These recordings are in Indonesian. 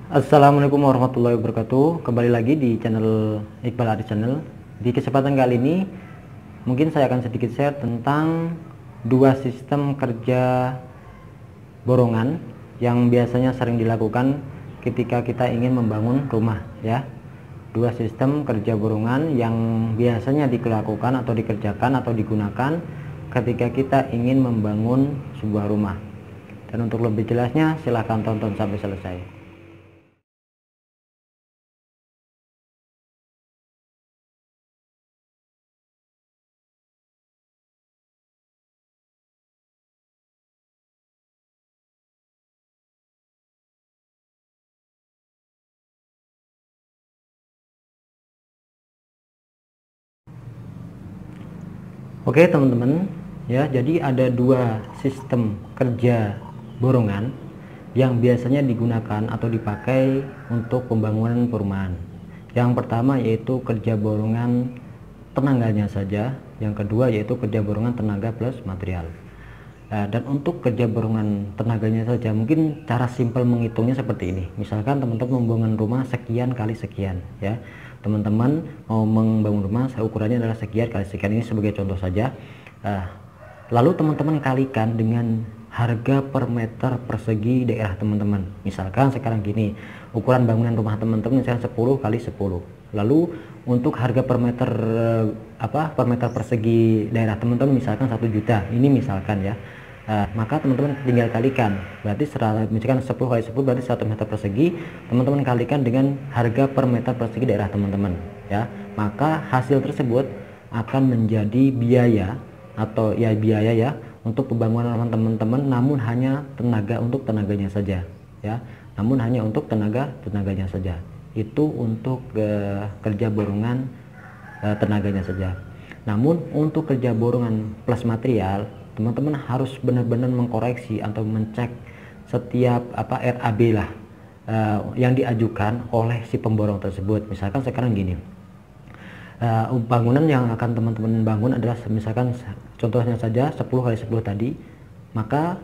Assalamualaikum warahmatullahi wabarakatuh. Kembali lagi di channel Iqbal Adi Channel. Di kesempatan kali ini mungkin saya akan sedikit share tentang dua sistem kerja borongan yang biasanya sering dilakukan ketika kita ingin membangun rumah, ya. Dua sistem kerja borongan yang biasanya dilakukan atau dikerjakan atau digunakan ketika kita ingin membangun sebuah rumah. Dan untuk lebih jelasnya silahkan tonton sampai selesai. Oke teman-teman, ya, jadi ada dua sistem kerja borongan yang biasanya digunakan atau dipakai untuk pembangunan perumahan. Yang pertama yaitu kerja borongan tenaganya saja, yang kedua yaitu kerja borongan tenaga plus material. Nah, dan untuk kerja borongan tenaganya saja, mungkin cara simpel menghitungnya seperti ini. Misalkan teman-teman membangun rumah sekian kali sekian, ya. Teman-teman mau membangun rumah ukurannya adalah sekian kali sekian, ini sebagai contoh saja. Lalu teman-teman kalikan dengan harga per meter persegi daerah teman-teman. Misalkan sekarang gini, ukuran bangunan rumah teman-teman misalkan 10 kali 10. Lalu untuk harga per meter per meter persegi daerah teman-teman misalkan 1 juta. Ini misalkan, ya. Maka teman-teman tinggal kalikan, berarti misalkan 10 kali 10 berarti 1 meter persegi, teman-teman kalikan dengan harga per meter persegi daerah teman-teman, ya. Maka hasil tersebut akan menjadi biaya atau ya biaya, ya, untuk pembangunan rumah teman-teman, namun hanya tenaganya saja, ya. Namun hanya untuk tenaganya saja. Itu untuk kerja borongan tenaganya saja. Namun untuk kerja borongan plus material, teman-teman harus benar-benar mengkoreksi atau mencek setiap RAB lah yang diajukan oleh si pemborong tersebut. Misalkan sekarang gini, bangunan yang akan teman-teman bangun adalah misalkan contohnya saja 10 kali 10 tadi, maka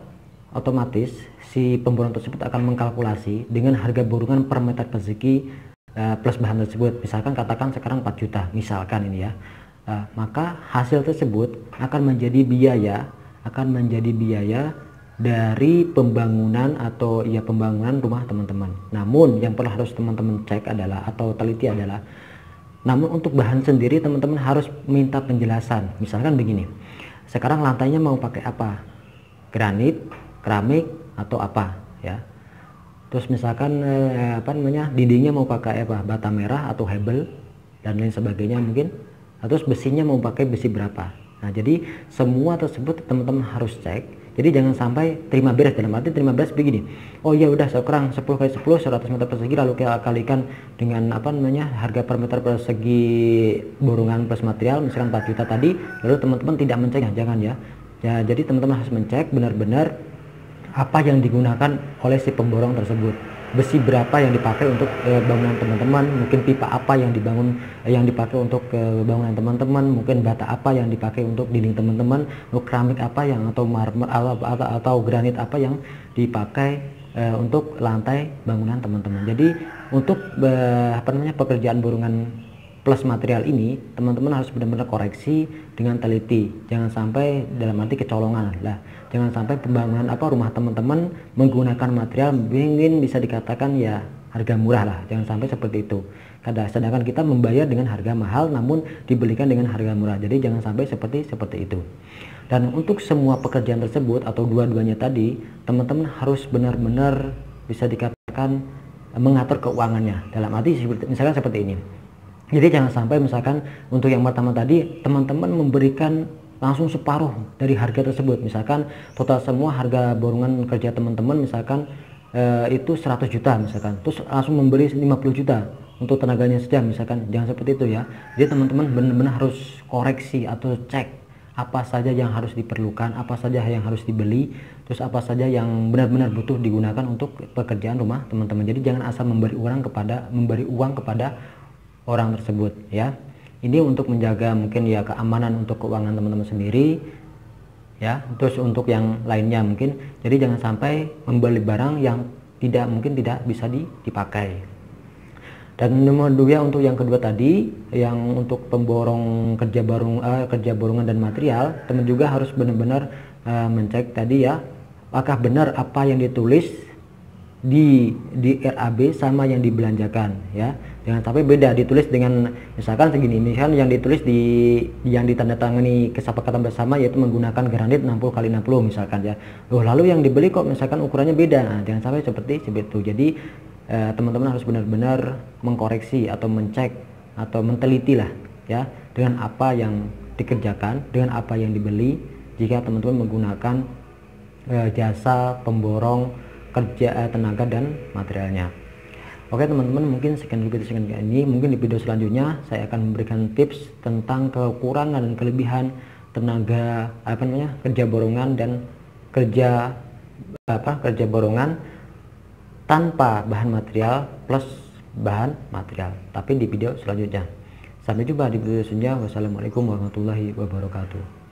otomatis si pemborong tersebut akan mengkalkulasi dengan harga borongan per meter persegi plus bahan tersebut. Misalkan katakan sekarang 4 juta misalkan ini, ya. Maka hasil tersebut akan menjadi biaya dari pembangunan atau ya pembangunan rumah teman-teman. Namun yang perlu harus teman-teman cek adalah atau teliti adalah, namun untuk bahan sendiri teman-teman harus minta penjelasan. Misalkan begini, sekarang lantainya mau pakai apa, granit, keramik, atau apa, ya. Terus misalkan dindingnya mau pakai apa, bata merah atau hebel dan lain sebagainya mungkin. Terus besinya mau pakai besi berapa. Nah, jadi semua tersebut teman-teman harus cek. Jadi jangan sampai terima beres, dalam arti terima beres begini. Oh ya udah, sekarang 10 kali 10 100 meter persegi, lalu kita kalikan dengan harga per meter persegi borongan plus material misalkan 4 juta tadi, lalu teman-teman tidak menceknya, jangan, ya. Ya, jadi teman-teman harus mencek benar-benar apa yang digunakan oleh si pemborong tersebut. Besi berapa yang dipakai untuk bangunan teman-teman, mungkin pipa apa yang dipakai untuk bangunan teman-teman, mungkin bata apa yang dipakai untuk dinding teman-teman, keramik apa yang atau marmer atau granit apa yang dipakai untuk lantai bangunan teman-teman. Jadi untuk pekerjaan borongan plus material ini teman-teman harus benar-benar koreksi dengan teliti, jangan sampai dalam arti kecolongan lah. Jangan sampai pembangunan rumah teman-teman menggunakan material ingin bisa dikatakan ya harga murah lah, jangan sampai seperti itu. Sedangkan kita membayar dengan harga mahal namun dibelikan dengan harga murah. Jadi jangan sampai seperti itu. Dan untuk semua pekerjaan tersebut atau dua-duanya tadi, teman-teman harus benar-benar bisa dikatakan mengatur keuangannya. Dalam arti misalkan seperti ini. Jadi jangan sampai misalkan untuk yang pertama tadi teman-teman memberikan langsung separuh dari harga tersebut. Misalkan total semua harga borongan kerja teman-teman misalkan itu 100 juta misalkan, terus langsung memberi 50 juta untuk tenaganya saja misalkan. Jangan seperti itu, ya. Jadi teman-teman benar-benar harus koreksi atau cek apa saja yang harus diperlukan, apa saja yang harus dibeli, terus apa saja yang benar-benar butuh digunakan untuk pekerjaan rumah teman-teman. Jadi jangan asal memberi uang kepada orang tersebut, ya. Ini untuk menjaga mungkin ya keamanan untuk keuangan teman-teman sendiri, ya. Terus untuk yang lainnya mungkin, jadi jangan sampai membeli barang yang mungkin tidak bisa dipakai. Dan nomor 2 untuk yang kedua tadi, yang untuk pemborong kerja borongan dan material, teman juga harus benar-benar mencek tadi ya, apakah benar apa yang ditulis di RAB sama yang dibelanjakan ya. Jangan sampai beda, ditulis dengan misalkan segini, misalkan yang ditulis yang ditandatangani kesepakatan bersama yaitu menggunakan granit 60x60 misalkan ya. Lalu yang dibeli kok misalkan ukurannya beda. Nah, jangan sampai seperti itu. Jadi teman-teman harus benar-benar mengkoreksi atau mencek atau meneliti lah ya, dengan apa yang dikerjakan, dengan apa yang dibeli jika teman-teman menggunakan jasa pemborong kerja tenaga dan materialnya. Oke teman-teman, mungkin sekian dulu video ini. Mungkin di video selanjutnya saya akan memberikan tips tentang kekurangan dan kelebihan tenaga kerja borongan dan kerja borongan tanpa bahan material plus bahan material, tapi di video selanjutnya. Sampai jumpa di video selanjutnya. Wassalamualaikum warahmatullahi wabarakatuh.